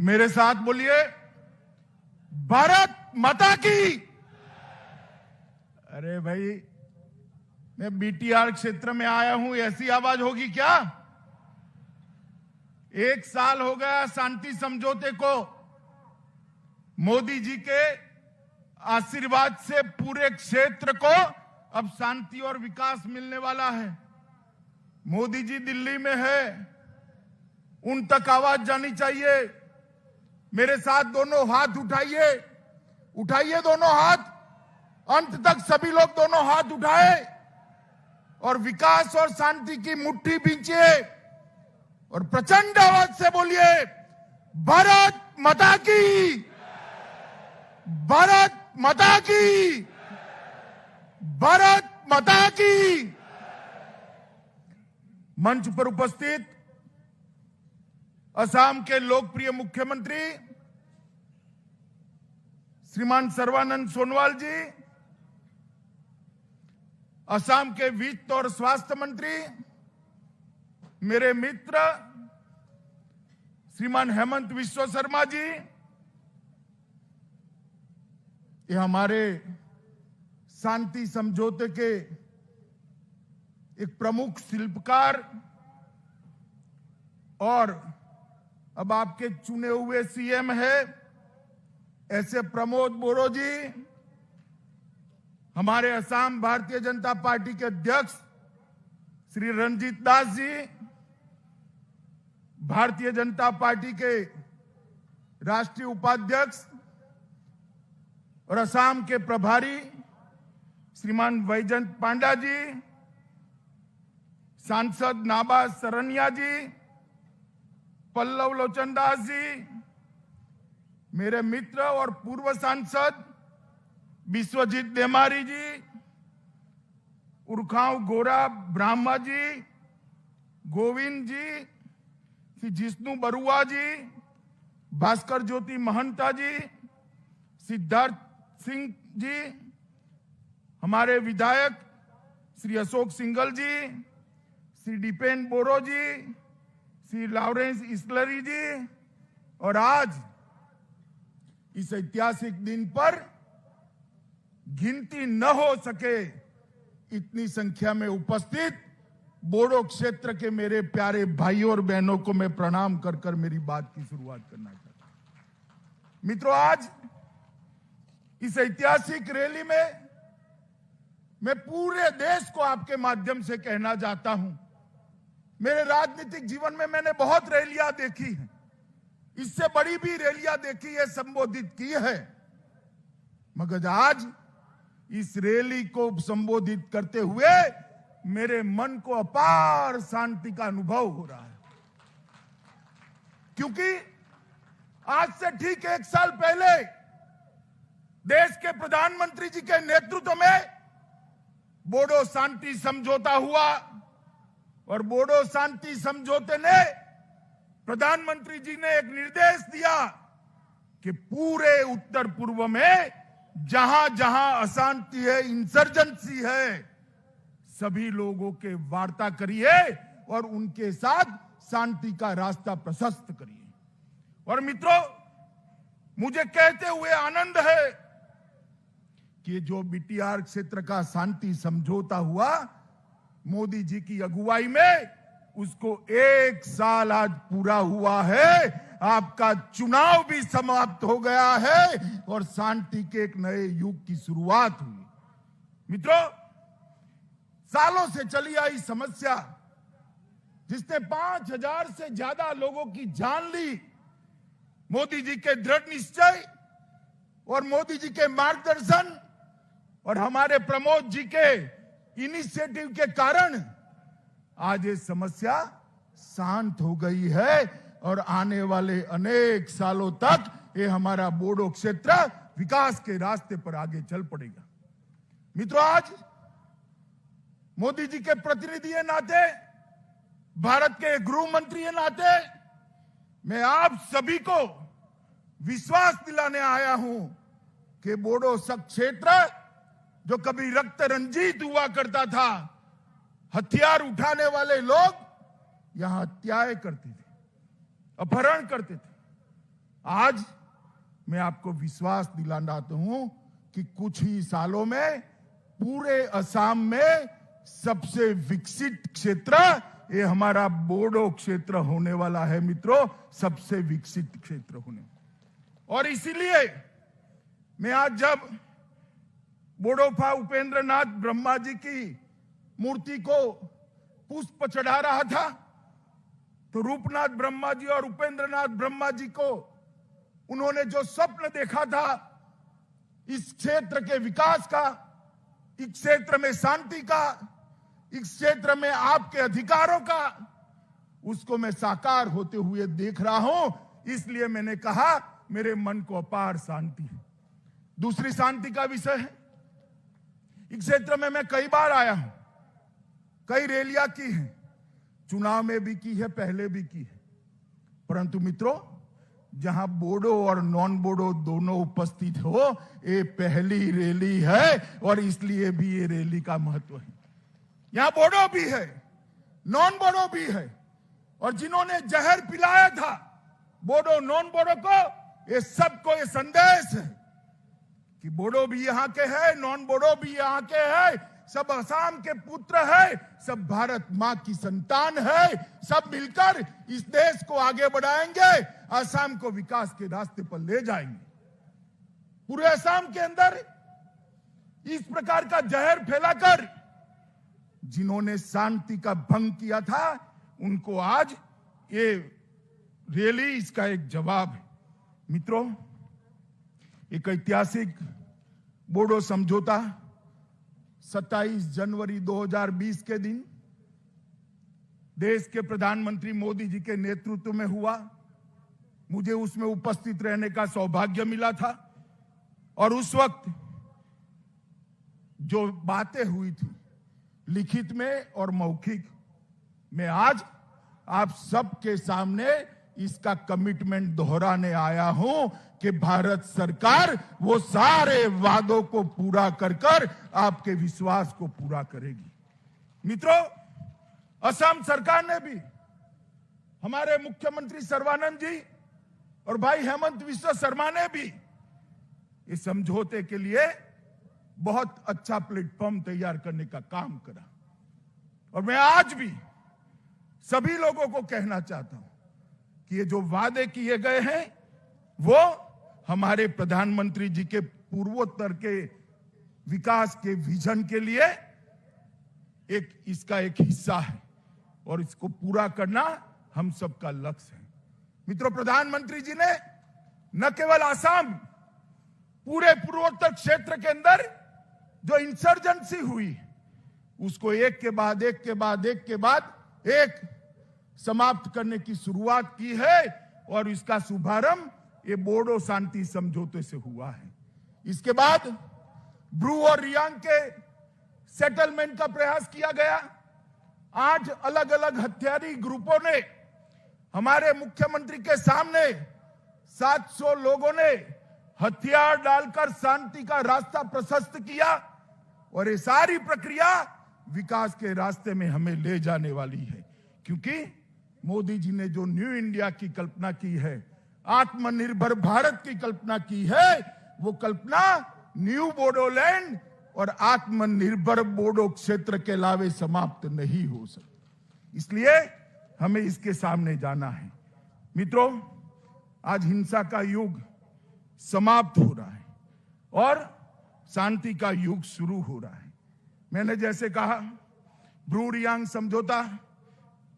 मेरे साथ बोलिए, भारत माता की। अरे भाई, मैं बीटीआर क्षेत्र में आया हूं, ऐसी आवाज होगी क्या? 1 साल हो गया शांति समझौते को। मोदी जी के आशीर्वाद से पूरे क्षेत्र को अब शांति और विकास मिलने वाला है। मोदी जी दिल्ली में है, उन तक आवाज जानी चाहिए। मेरे साथ दोनों हाथ उठाइए, उठाइए दोनों हाथ, अंत तक सभी लोग दोनों हाथ उठाए और विकास और शांति की मुट्ठी बींचिए और प्रचंड आवाज से बोलिए, भारत माता की, भारत माता की, भारत माता की। मंच पर उपस्थित असम के लोकप्रिय मुख्यमंत्री श्रीमान सर्बानंद सोनोवाल जी, असम के वित्त और स्वास्थ्य मंत्री मेरे मित्र श्रीमान हेमंत बिस्वा शर्मा जी, ये हमारे शांति समझौते के एक प्रमुख शिल्पकार और अब आपके चुने हुए सीएम है ऐसे प्रमोद बोरो जी, हमारे असम भारतीय जनता पार्टी के अध्यक्ष श्री रंजीत दास जी, भारतीय जनता पार्टी के राष्ट्रीय उपाध्यक्ष और असम के प्रभारी श्रीमान वैजंत पांडा जी, सांसद नाबा सरनिया जी, पल्लव लोचन दास जी, मेरे मित्र और पूर्व सांसद विश्वजीत देमारी जी, उर्खाव गोरा ब्राह्मा जी, गोविंद जी, श्री जिष्णु बरुआ जी, भास्कर ज्योति महंता जी, सिद्धार्थ सिंह जी, हमारे विधायक श्री अशोक सिंघल जी, श्री दीपेन बोरो जी, श्री लॉरेंस इसलरी जी, और आज इस ऐतिहासिक दिन पर गिनती न हो सके इतनी संख्या में उपस्थित बोडो क्षेत्र के मेरे प्यारे भाइयों और बहनों को मैं प्रणाम कर कर मेरी बात की शुरुआत करना चाहता हूं। मित्रों, आज इस ऐतिहासिक रैली में मैं पूरे देश को आपके माध्यम से कहना चाहता हूं, मेरे राजनीतिक जीवन में मैंने बहुत रैलियां देखी हैं, इससे बड़ी भी रैलियां देखी है, संबोधित की है, मगर आज इस रैली को संबोधित करते हुए मेरे मन को अपार शांति का अनुभव हो रहा है। क्योंकि आज से ठीक 1 साल पहले देश के प्रधानमंत्री जी के नेतृत्व में बोडो शांति समझौता हुआ और बोडो शांति समझौते ने प्रधानमंत्री जी ने एक निर्देश दिया कि पूरे उत्तर पूर्व में जहां जहां अशांति है, इंसर्जेंसी है, सभी लोगों के वार्ता करिए और उनके साथ शांति का रास्ता प्रशस्त करिए। और मित्रों, मुझे कहते हुए आनंद है कि जो बीटीआर क्षेत्र का शांति समझौता हुआ मोदी जी की अगुवाई में, उसको 1 साल आज पूरा हुआ है। आपका चुनाव भी समाप्त हो गया है और शांति के एक नए युग की शुरुआत हुई। मित्रों, सालों से चली आई समस्या जिसने 5000 से ज्यादा लोगों की जान ली, मोदी जी के दृढ़ निश्चय और मोदी जी के मार्गदर्शन और हमारे प्रमोद जी के इनिशिएटिव के कारण आज ये समस्या शांत हो गई है और आने वाले अनेक सालों तक ये हमारा बोडो क्षेत्र विकास के रास्ते पर आगे चल पड़ेगा। मित्रों, आज मोदी जी के प्रतिनिधि के नाते, भारत के गृह मंत्री के नाते मैं आप सभी को विश्वास दिलाने आया हूं कि बोडो क्षेत्र जो कभी रक्त रंजित हुआ करता था, हथियार उठाने वाले लोग यहां हत्याएं करते थे, अपहरण करते थे, आज मैं आपको विश्वास दिलाना चाहता हूं कि कुछ ही सालों में पूरे असम में सबसे विकसित क्षेत्र ये हमारा बोडो क्षेत्र होने वाला है मित्रों, सबसे विकसित क्षेत्र होने। और इसीलिए मैं आज जब बोडोफा उपेंद्र नाथ ब्रह्मा जी की मूर्ति को पुष्प चढ़ा रहा था तो रूपनाथ ब्रह्मा जी और उपेंद्र नाथ ब्रह्मा जी को उन्होंने जो स्वप्न देखा था इस क्षेत्र के विकास का, इस क्षेत्र में शांति का, इस क्षेत्र में आपके अधिकारों का, उसको मैं साकार होते हुए देख रहा हूं। इसलिए मैंने कहा मेरे मन को अपार शांति है। दूसरी शांति का विषय है, इस क्षेत्र में मैं कई बार आया हूं, कई रैलियां की हैं, चुनाव में भी की है, पहले भी की है, परंतु मित्रों जहां बोडो और नॉन बोडो दोनों उपस्थित हो, ये पहली रैली है और इसलिए भी ये रैली का महत्व है। यहां बोडो भी है, नॉन बोडो भी है, और जिन्होंने जहर पिलाया था बोडो नॉन बोडो को, ये सबको ये संदेश है कि बोडो भी यहां के हैं, नॉन बोडो भी यहां के हैं, सब असम के पुत्र है, सब भारत मां की संतान है, सब मिलकर इस देश को आगे बढ़ाएंगे, असम को विकास के रास्ते पर ले जाएंगे। पूरे असम के अंदर इस प्रकार का जहर फैलाकर जिन्होंने शांति का भंग किया था उनको आज ये रैली इसका एक जवाब है। मित्रों, एक ऐतिहासिक बोडो समझौता 27 जनवरी 2020 के दिन देश के प्रधानमंत्री मोदी जी के नेतृत्व में हुआ। मुझे उसमें उपस्थित रहने का सौभाग्य मिला था और उस वक्त जो बातें हुई थी लिखित में और मौखिक में, आज आप सबके सामने इसका कमिटमेंट दोहराने आया हूं कि भारत सरकार वो सारे वादों को पूरा कर कर आपके विश्वास को पूरा करेगी। मित्रों, असम सरकार ने भी, हमारे मुख्यमंत्री सर्बानंद जी और भाई हेमंत विश्व शर्मा ने भी इस समझौते के लिए बहुत अच्छा प्लेटफॉर्म तैयार करने का काम करा। और मैं आज भी सभी लोगों को कहना चाहता हूं कि ये जो वादे किए गए हैं वो हमारे प्रधानमंत्री जी के पूर्वोत्तर के विकास के विजन के लिए इसका एक हिस्सा है और इसको पूरा करना हम सबका लक्ष्य है। मित्रों, प्रधानमंत्री जी ने न केवल असम, पूरे पूर्वोत्तर क्षेत्र के अंदर जो इंसर्जेंसी हुई उसको एक के बाद एक समाप्त करने की शुरुआत की है और इसका शुभारंभ ये बोडो शांति समझौते से हुआ है। इसके बाद ब्रू और रियांग के सेटलमेंट का प्रयास किया गया। 8 अलग अलग हथियारी ग्रुपों ने हमारे मुख्यमंत्री के सामने 700 लोगों ने हथियार डालकर शांति का रास्ता प्रशस्त किया और ये सारी प्रक्रिया विकास के रास्ते में हमें ले जाने वाली है, क्योंकि मोदी जी ने जो न्यू इंडिया की कल्पना की है, आत्मनिर्भर भारत की कल्पना की है, वो कल्पना न्यू बोडोलैंड और आत्मनिर्भर बोडो क्षेत्र के अलावे समाप्त नहीं हो सकती। इसलिए हमें इसके सामने जाना है। मित्रों, आज हिंसा का युग समाप्त हो रहा है और शांति का युग शुरू हो रहा है। मैंने जैसे कहा, ब्रू रियांग समझौता,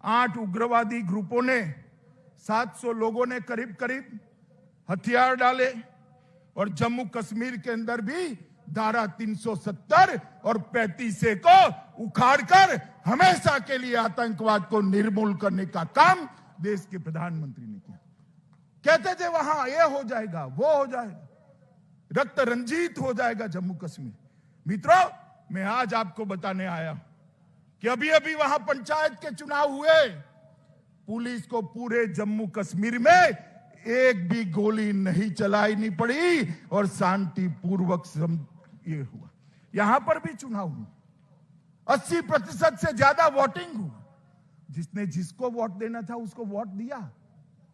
8 उग्रवादी ग्रुपों ने, 700 लोगों ने करीब करीब हथियार डाले और जम्मू कश्मीर के अंदर भी धारा 370 और 35A को उखाड़कर हमेशा के लिए आतंकवाद को निर्मूल करने का काम देश के प्रधानमंत्री ने किया। कहते थे वहां ये हो जाएगा, वो हो जाएगा, रक्त रंजित हो जाएगा जम्मू कश्मीर। मित्रों, मैं आज आपको बताने आया हूं कि अभी अभी वहां पंचायत के चुनाव हुए, पुलिस को पूरे जम्मू कश्मीर में एक भी गोली नहीं चलानी पड़ी और शांतिपूर्वक ये हुआ। यहां पर भी चुनाव हुआ, 80% से ज्यादा वोटिंग हुआ। जिसने जिसको वोट देना था उसको वोट दिया,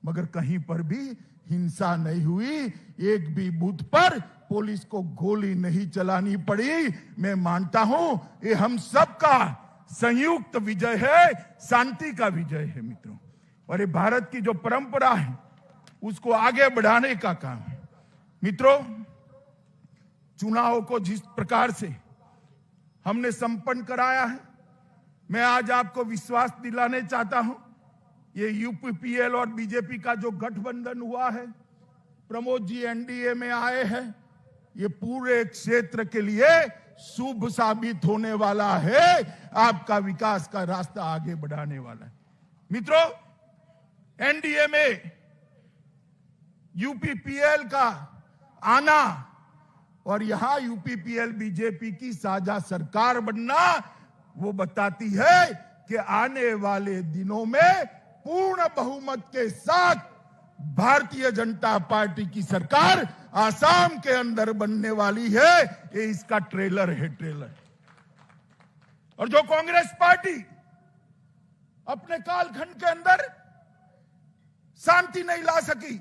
मगर कहीं पर भी हिंसा नहीं हुई, एक भी बूथ पर पुलिस को गोली नहीं चलानी पड़ी। मैं मानता हूं ये हम सबका संयुक्त विजय है, शांति का विजय है मित्रों। और ये भारत की जो परंपरा है उसको आगे बढ़ाने का काम है। मित्रों, चुनाव को जिस प्रकार से हमने संपन्न कराया है, मैं आज आपको विश्वास दिलाने चाहता हूं, ये यूपीपीएल और बीजेपी का जो गठबंधन हुआ है, प्रमोद जी एनडीए में आए हैं, ये पूरे क्षेत्र के लिए शुभ साबित होने वाला है, आपका विकास का रास्ता आगे बढ़ाने वाला है। मित्रों, एनडीए में यूपीपीएल का आना और यहां यूपीपीएल बीजेपी की साझा सरकार बनना वो बताती है कि आने वाले दिनों में पूर्ण बहुमत के साथ भारतीय जनता पार्टी की सरकार आसाम के अंदर बनने वाली है। ये इसका ट्रेलर है, ट्रेलर। और जो कांग्रेस पार्टी अपने कालखंड के अंदर शांति नहीं ला सकी,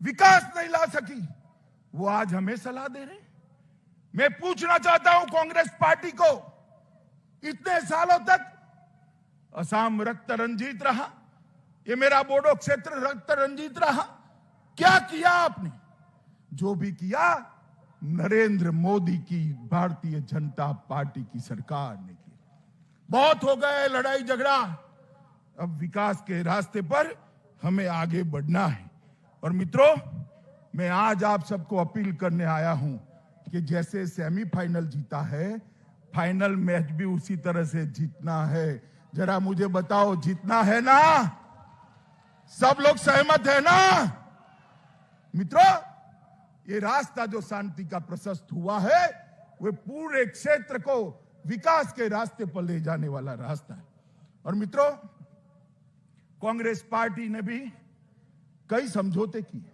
विकास नहीं ला सकी, वो आज हमें सलाह दे रहे हैं। मैं पूछना चाहता हूं कांग्रेस पार्टी को, इतने सालों तक असम रक्त रंजित रहा, ये मेरा बोडो क्षेत्र रक्त रंजित रहा, क्या किया आपने? जो भी किया नरेंद्र मोदी की भारतीय जनता पार्टी की सरकार ने किया। बहुत हो गए लड़ाई झगड़ा, अब विकास के रास्ते पर हमें आगे बढ़ना है। और मित्रों, मैं आज आप सबको अपील करने आया हूं कि जैसे सेमीफाइनल जीता है, फाइनल मैच भी उसी तरह से जीतना है। जरा मुझे बताओ, जीतना है ना? सब लोग सहमत है ना? मित्रों, ये रास्ता जो शांति का प्रशस्त हुआ है, वो पूरे क्षेत्र को विकास के रास्ते पर ले जाने वाला रास्ता है। और मित्रों, कांग्रेस पार्टी ने भी कई समझौते किए,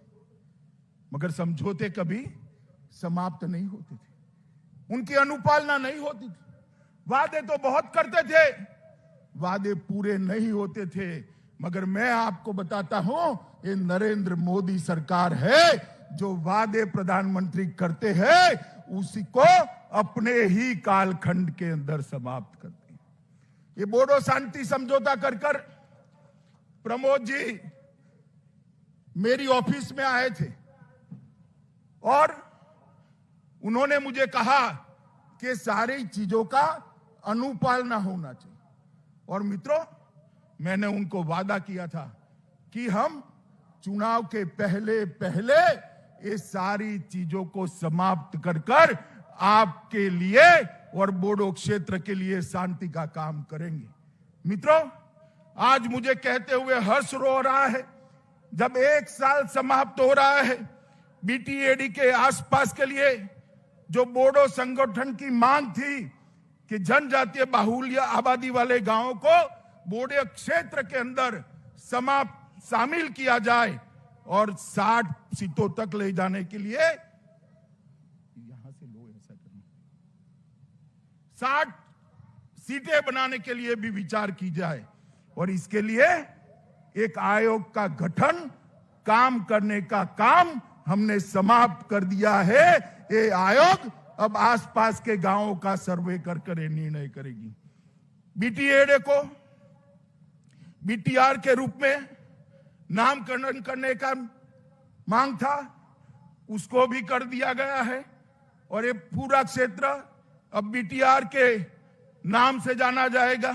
मगर समझौते कभी समाप्त नहीं होते थे, उनकी अनुपालना नहीं होती थी। वादे तो बहुत करते थे, वादे पूरे नहीं होते थे। मगर मैं आपको बताता हूं, ये नरेंद्र मोदी सरकार है जो वादे प्रधानमंत्री करते हैं उसी को अपने ही कालखंड के अंदर समाप्त करते हैं। ये बोडो शांति समझौता कर कर प्रमोद जी मेरी ऑफिस में आए थे और उन्होंने मुझे कहा कि सारी चीजों का अनुपालना होना चाहिए। और मित्रों, मैंने उनको वादा किया था कि हम चुनाव के पहले पहले ये सारी चीजों को समाप्त कर कर आपके लिए और बोडो क्षेत्र के लिए शांति का काम करेंगे। मित्रों, आज मुझे कहते हुए हर्ष हो रहा है, जब 1 साल समाप्त हो रहा है बीटीएडी के आसपास के लिए जो बोडो संगठन की मांग थी कि जनजातीय बाहुल्य आबादी वाले गांवों को बोडो क्षेत्र के अंदर शामिल किया जाए और 60 सीटों तक ले जाने के लिए, यहां से लो ऐसा करना, 60 सीटें बनाने के लिए भी विचार की जाए। और इसके लिए एक आयोग का गठन, काम करने का काम हमने समाप्त कर दिया है। ये आयोग अब आसपास के गांवों का सर्वे कर कर निर्णय करेगी। बीटीएडी को बीटीआर के रूप में नामकरण करने का मांग था, उसको भी कर दिया गया है और ये पूरा क्षेत्र अब बीटीआर के नाम से जाना जाएगा।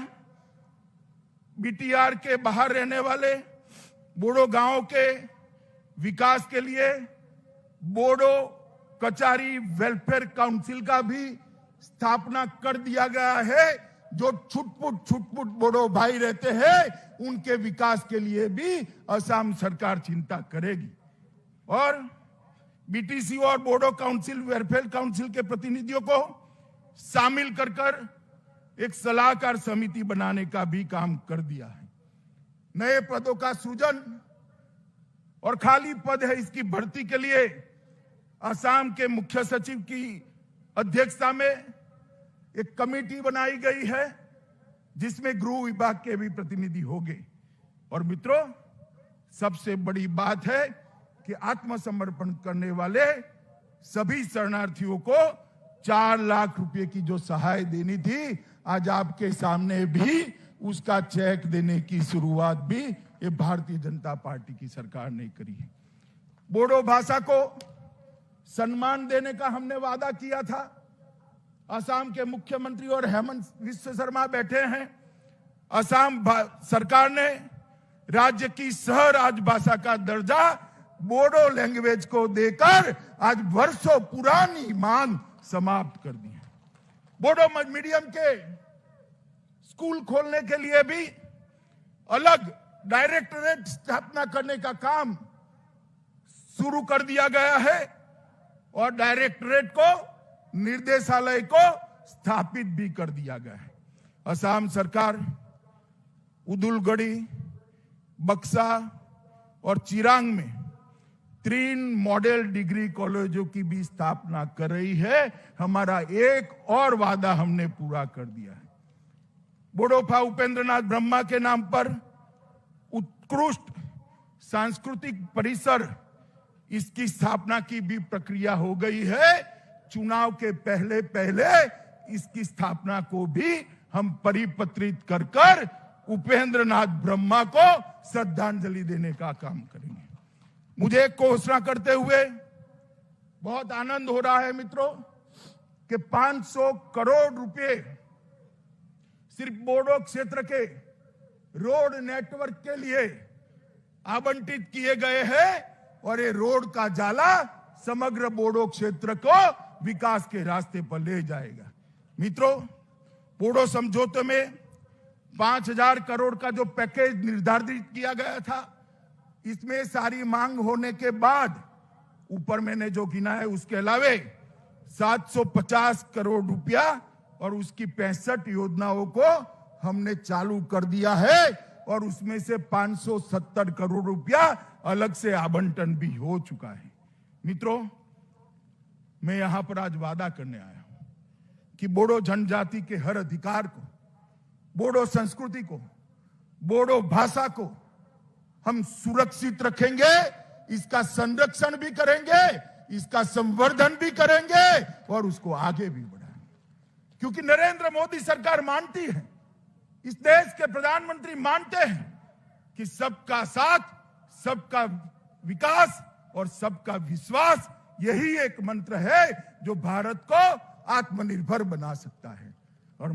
बीटीआर के बाहर रहने वाले बोडो गांवों के विकास के लिए बोडो कचारी वेलफेयर काउंसिल का भी स्थापना कर दिया गया है। जो छुटपुट बोडो भाई रहते हैं उनके विकास के लिए भी असम सरकार चिंता करेगी। और बीटीसी और बोडो काउंसिल, वेलफेयर काउंसिल के प्रतिनिधियों को शामिल कर एक सलाहकार समिति बनाने का भी काम कर दिया है। नए पदों का सृजन और खाली पद है इसकी भर्ती के लिए असम के मुख्य सचिव की अध्यक्षता में एक कमेटी बनाई गई है जिसमें गृह विभाग के भी प्रतिनिधि होंगे। और मित्रों, सबसे बड़ी बात है कि आत्मसमर्पण करने वाले सभी शरणार्थियों को 4 लाख रुपए की जो सहाय देनी थी, आज आपके सामने भी उसका चेक देने की शुरुआत भी ये भारतीय जनता पार्टी की सरकार ने करी है। बोडो भाषा को सम्मान देने का हमने वादा किया था। असम के मुख्यमंत्री और हेमंत विश्व शर्मा बैठे हैं। असम सरकार ने राज्य की सह राजभाषा का दर्जा बोडो लैंग्वेज को देकर आज वर्षों पुरानी मांग समाप्त कर दी है। बोडो मीडियम के स्कूल खोलने के लिए भी अलग डायरेक्टरेट स्थापना करने का काम शुरू कर दिया गया है और डायरेक्टरेट को, निर्देशालय को स्थापित भी कर दिया गया है। असम सरकार उदुलगड़ी, बक्सा और चिरांग में 3 मॉडल डिग्री कॉलेजों की भी स्थापना कर रही है। हमारा एक और वादा हमने पूरा कर दिया है। बोडोफा उपेंद्रनाथ ब्रह्मा के नाम पर उत्कृष्ट सांस्कृतिक परिसर, इसकी स्थापना की भी प्रक्रिया हो गई है। चुनाव के पहले पहले इसकी स्थापना को भी हम परिपत्रित कर उपेंद्रनाथ ब्रह्मा को श्रद्धांजलि देने का काम करेंगे। मुझे एक घोषणा करते हुए बहुत आनंद हो रहा है मित्रों कि 500 करोड़ रुपए सिर्फ बोडो क्षेत्र के रोड नेटवर्क के लिए आवंटित किए गए हैं और ये रोड का जाला समग्र बोडो क्षेत्र को विकास के रास्ते पर ले जाएगा। मित्रों, बोडो समझौते में 5,000 करोड़ का जो पैकेज निर्धारित किया गया था, इसमें सारी मांग होने के बाद ऊपर मैंने जो गिना है उसके अलावे 750 करोड़ रुपया और उसकी 65 योजनाओं को हमने चालू कर दिया है और उसमें से 570 करोड़ रुपया अलग से आवंटन भी हो चुका है। मित्रों, मैं यहां पर आज वादा करने आया हूं कि बोडो जनजाति के हर अधिकार को, बोडो संस्कृति को, बोडो भाषा को हम सुरक्षित रखेंगे, इसका संरक्षण भी करेंगे, इसका संवर्धन भी करेंगे और उसको आगे भी बढ़ाएंगे। क्योंकि नरेंद्र मोदी सरकार मानती है, इस देश के प्रधानमंत्री मानते हैं कि सबका साथ, सबका विकास और सबका विश्वास, यही एक मंत्र है जो भारत को आत्मनिर्भर बना सकता है। और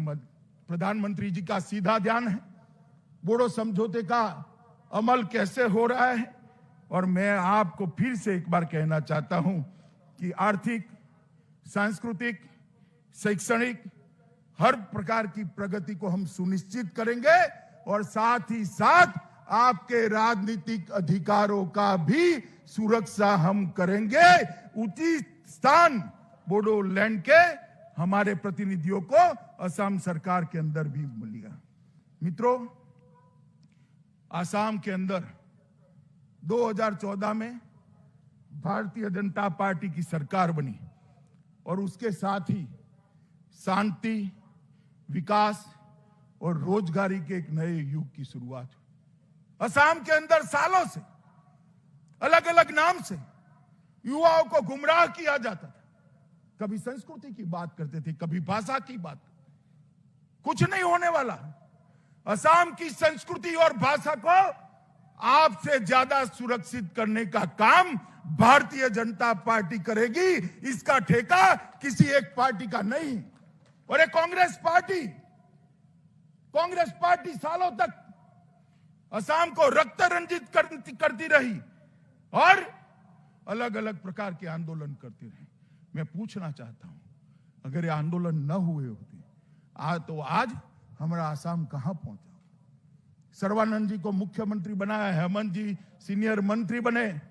प्रधानमंत्री जी का सीधा ध्यान है बोडो समझौते का अमल कैसे हो रहा है। और मैं आपको फिर से एक बार कहना चाहता हूं कि आर्थिक, सांस्कृतिक, शैक्षणिक हर प्रकार की प्रगति को हम सुनिश्चित करेंगे और साथ ही साथ आपके राजनीतिक अधिकारों का भी सुरक्षा हम करेंगे। उचित स्थान बोडोलैंड के हमारे प्रतिनिधियों को असम सरकार के अंदर भी मिलेगा। मित्रों, असम के अंदर 2014 में भारतीय जनता पार्टी की सरकार बनी और उसके साथ ही शांति, विकास और रोजगारी के एक नए युग की शुरुआत हुई। असम के अंदर सालों से अलग अलग नाम से युवाओं को गुमराह किया जाता था। कभी संस्कृति की बात करते थे, कभी भाषा की बात। कुछ नहीं होने वाला। असम की संस्कृति और भाषा को आपसे ज्यादा सुरक्षित करने का काम भारतीय जनता पार्टी करेगी। इसका ठेका किसी एक पार्टी का नहीं। और ये कांग्रेस पार्टी सालों तक असम को रक्त रंजित करती रही और अलग अलग प्रकार के आंदोलन करते रहे। मैं पूछना चाहता हूं, अगर ये आंदोलन न हुए होते तो आज हमारा असम कहां पहुंचा। सर्बानंद जी को मुख्यमंत्री बनाया, हेमंत जी सीनियर मंत्री बने।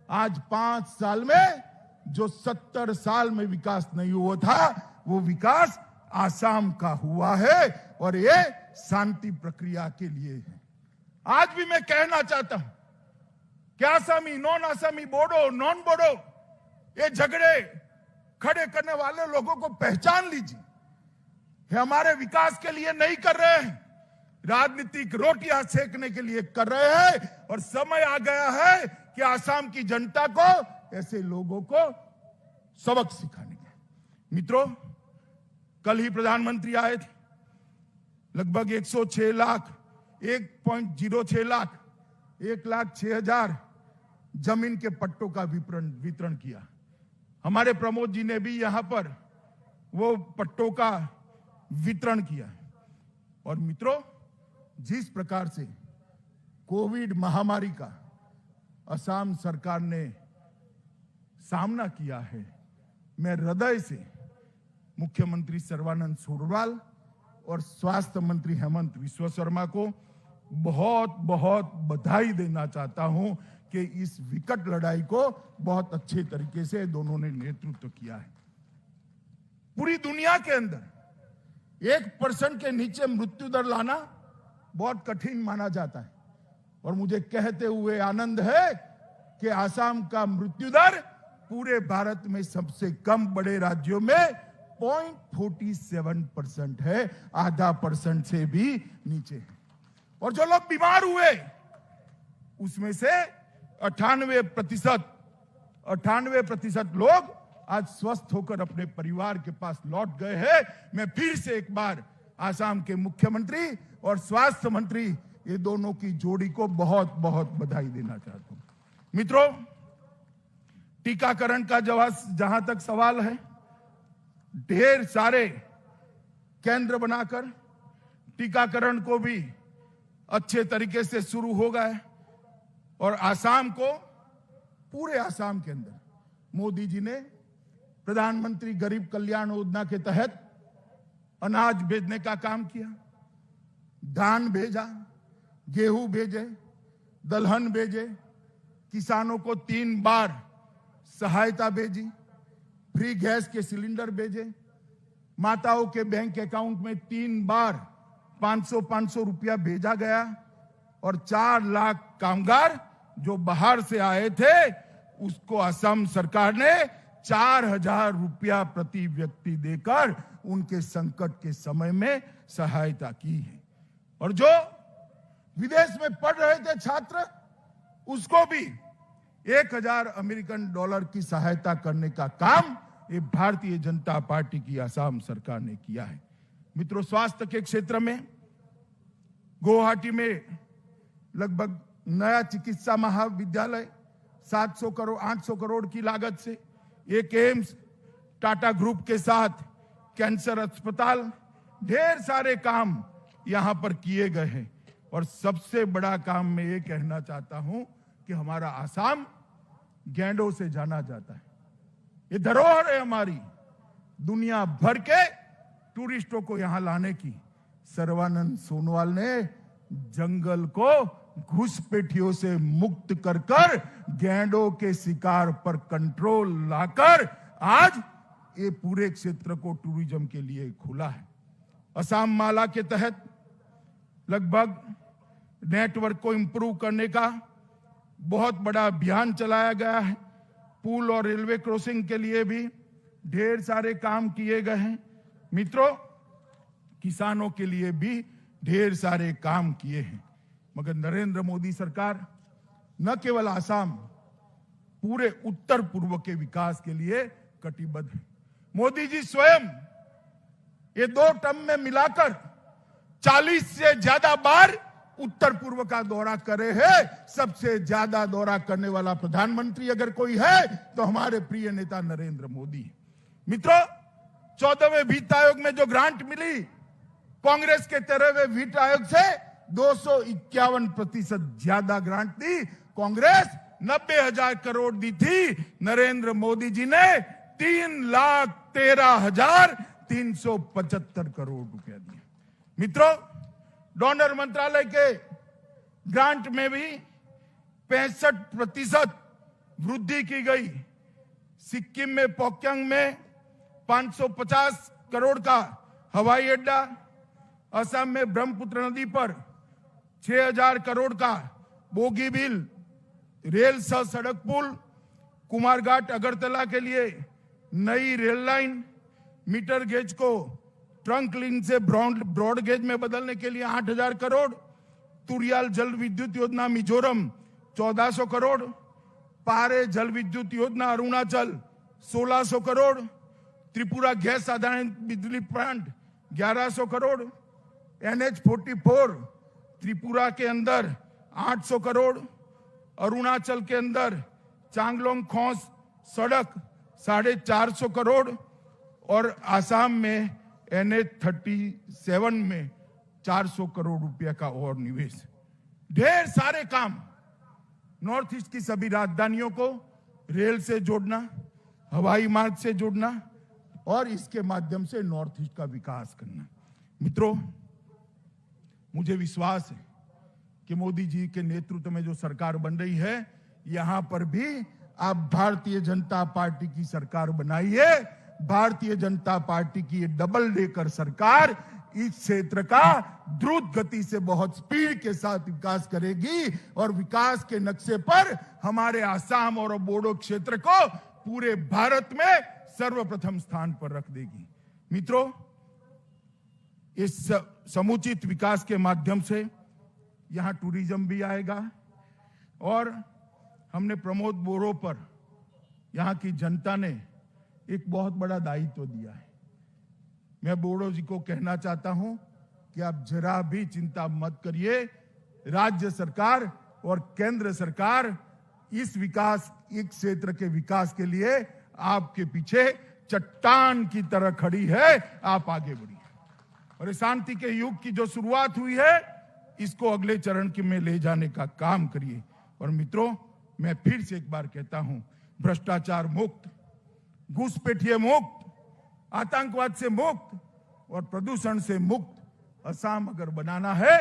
आज 5 साल में जो 70 साल में विकास नहीं हुआ था, वो विकास असम का हुआ है और ये शांति प्रक्रिया के लिए है। आज भी मैं कहना चाहता हूं कि असमी, नॉन असमी, बोडो, नॉन बोडो, ये झगड़े खड़े करने वाले लोगों को पहचान लीजिए। ये हमारे विकास के लिए नहीं कर रहे हैं, राजनीतिक रोटियां सेकने के लिए कर रहे हैं। और समय आ गया है कि आसाम की जनता को, ऐसे लोगों को सबक सिखाने का। मित्रों, कल ही प्रधानमंत्री आए थे, लगभग 106 लाख 1.06 लाख 1,06,000 जमीन के पट्टों का वितरण किया। हमारे प्रमोद जी ने भी यहां पर वो पट्टों का वितरण किया। और मित्रों, जिस प्रकार से कोविड महामारी का असम सरकार ने सामना किया है, मैं हृदय से मुख्यमंत्री सर्बानंद सोनोवाल और स्वास्थ्य मंत्री हेमंत विश्व शर्मा को बहुत बहुत बधाई देना चाहता हूं कि इस विकट लड़ाई को बहुत अच्छे तरीके से दोनों ने नेतृत्व किया है। पूरी दुनिया के अंदर 1% के नीचे मृत्यु दर लाना बहुत कठिन माना जाता है, और मुझे कहते हुए आनंद है कि आसाम का मृत्यु दर पूरे भारत में सबसे कम बड़े राज्यों में 0.47% है, आधा % से भी नीचे है। और जो लोग बीमार हुए उसमें से 98% लोग आज स्वस्थ होकर अपने परिवार के पास लौट गए हैं। मैं फिर से एक बार आसाम के मुख्यमंत्री और स्वास्थ्य मंत्री, ये दोनों की जोड़ी को बहुत बहुत बधाई देना चाहता हूं। मित्रों, टीकाकरण का जहां तक सवाल है, ढेर सारे केंद्र बनाकर टीकाकरण को भी अच्छे तरीके से शुरू हो गए। और आसाम को, पूरे आसाम के अंदर मोदी जी ने प्रधानमंत्री गरीब कल्याण योजना के तहत अनाज भेजने का काम किया, धान भेजा, गेहूं भेजे, दलहन भेजे, किसानों को 3 बार सहायता भेजी, फ्री गैस के सिलेंडर भेजे, माताओं के बैंक अकाउंट में 3 बार 500 रुपया भेजा गया, और 4 लाख कामगार जो बाहर से आए थे उसको असम सरकार ने 4,000 रुपया प्रति व्यक्ति देकर उनके संकट के समय में सहायता की है। और जो विदेश में पढ़ रहे थे छात्र, उसको भी 1,000 अमेरिकन डॉलर की सहायता करने का काम ये भारतीय जनता पार्टी की असम सरकार ने किया है। मित्रों, स्वास्थ्य के क्षेत्र में गुवाहाटी में लगभग नया चिकित्सा महाविद्यालय 800 करोड़ की लागत से, एक एम्स, टाटा ग्रुप के साथ कैंसर अस्पताल, ढेर सारे काम यहां पर किए गए हैं। और सबसे बड़ा काम मैं ये कहना चाहता हूं कि हमारा आसाम गैंडों से जाना जाता है। ये धरोहर है हमारी, दुनिया भर के टूरिस्टों को यहां लाने की। सर्बानंद सोनोवाल ने जंगल को घुसपैठियों से मुक्त कर गैंडों के शिकार पर कंट्रोल लाकर आज ये पूरे क्षेत्र को टूरिज्म के लिए खुला है। असम माला के तहत लगभग नेटवर्क को इंप्रूव करने का बहुत बड़ा अभियान चलाया गया है। पुल और रेलवे क्रॉसिंग के लिए भी ढेर सारे काम किए गए हैं। मित्रों, किसानों के लिए भी ढेर सारे काम किए हैं। मगर नरेंद्र मोदी सरकार न केवल आसाम, पूरे उत्तर पूर्व के विकास के लिए कटिबद्ध है। मोदी जी स्वयं ये 2 टर्म में मिलाकर 40 से ज्यादा बार उत्तर पूर्व का दौरा करे हैं। सबसे ज्यादा दौरा करने वाला प्रधानमंत्री अगर कोई है तो हमारे प्रिय नेता नरेंद्र मोदी है। मित्रों, 14वें वित्त आयोग में जो ग्रांट मिली, कांग्रेस के 13वें वित्त आयोग से 251% ज्यादा ग्रांट दी। कांग्रेस 90,000 करोड़ दी थी, नरेंद्र मोदी जी ने 3,13,375 करोड़ रुपया दिए। मित्रों, डोनर मंत्रालय के ग्रांट में भी 65% वृद्धि की गई। सिक्किम में पोक्यांग में 550 करोड़ का हवाई अड्डा, असम में ब्रह्मपुत्र नदी पर 6,000 करोड़ का बोगीबील रेल सह सड़क पुल, कुमारघाट अगरतला के लिए नई रेल लाइन, मीटर गेज को ट्रंक लिंक से ब्रॉड गेज में बदलने के लिए 8,000 करोड़, तुरियाल जल विद्युत योजना मिजोरम 1,400 करोड़, पारे जल विद्युत योजना अरुणाचल 1600 करोड़, त्रिपुरा गैस आधारित बिजली प्लांट 1100 करोड़, NH44 त्रिपुरा के अंदर 800 करोड़, अरुणाचल के अंदर चांगलोंग खोस सड़क 450 करोड़ और आसाम में NH37 में 400 करोड़ रुपया का और निवेश। ढेर सारे काम। नॉर्थ ईस्ट की सभी राजधानियों को रेल से जोड़ना, हवाई मार्ग से जोड़ना और इसके माध्यम से नॉर्थ ईस्ट का विकास करना। मित्रों, मुझे विश्वास है कि मोदी जी के नेतृत्व में जो सरकार बन रही है, यहां पर भी आप भारतीय जनता पार्टी की सरकार बनाइए। भारतीय जनता पार्टी की ये डबल डेकर सरकार इस क्षेत्र का द्रुत गति से बहुत स्पीड के साथ विकास करेगी और विकास के नक्शे पर हमारे आसाम और बोडो क्षेत्र को पूरे भारत में सर्वप्रथम स्थान पर रख देगी। मित्रों, इस समुचित विकास के माध्यम से यहां टूरिज्म भी आएगा और हमने प्रमोद बोरो पर यहां की जनता ने एक बहुत बड़ा दायित्व दिया है। मैं बोडो जी को कहना चाहता हूं कि आप जरा भी चिंता मत करिए। राज्य सरकार और केंद्र सरकार इस क्षेत्र के विकास के लिए आपके पीछे चट्टान की तरह खड़ी है। आप आगे बढ़िए और शांति के युग की जो शुरुआत हुई है, इसको अगले चरण में ले जाने का काम करिए। और मित्रों, मैं फिर से एक बार कहता हूं, भ्रष्टाचार मुक्त, घुसपैठिए मुक्त, आतंकवाद से मुक्त और प्रदूषण से मुक्त असम अगर बनाना है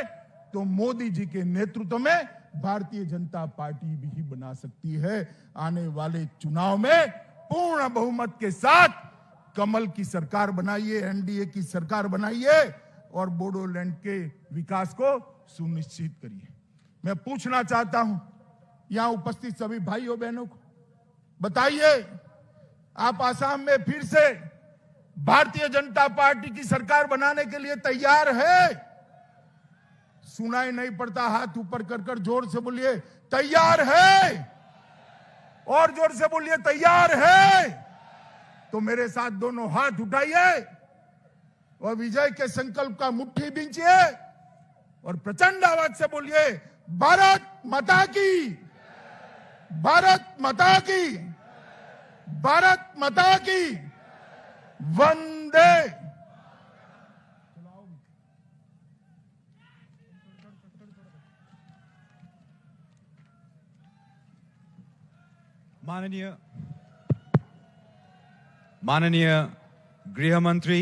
तो मोदी जी के नेतृत्व में भारतीय जनता पार्टी भी बना सकती है। आने वाले चुनाव में पूर्ण बहुमत के साथ कमल की सरकार बनाइए, एनडीए की सरकार बनाइए और बोडोलैंड के विकास को सुनिश्चित करिए। मैं पूछना चाहता हूं यहां उपस्थित सभी भाइयों बहनों को, बताइए, आप आसाम में फिर से भारतीय जनता पार्टी की सरकार बनाने के लिए तैयार है? सुनाई नहीं पड़ता, हाथ ऊपर कर जोर से बोलिए, तैयार है। और जोर से बोलिए, तैयार है। तो मेरे साथ दोनों हाथ उठाइए और विजय के संकल्प का मुट्ठी बींचिए और प्रचंड आवाज से बोलिए, भारत माता की, भारत माता की, भारत माता की, वंदे। माननीय गृह मंत्री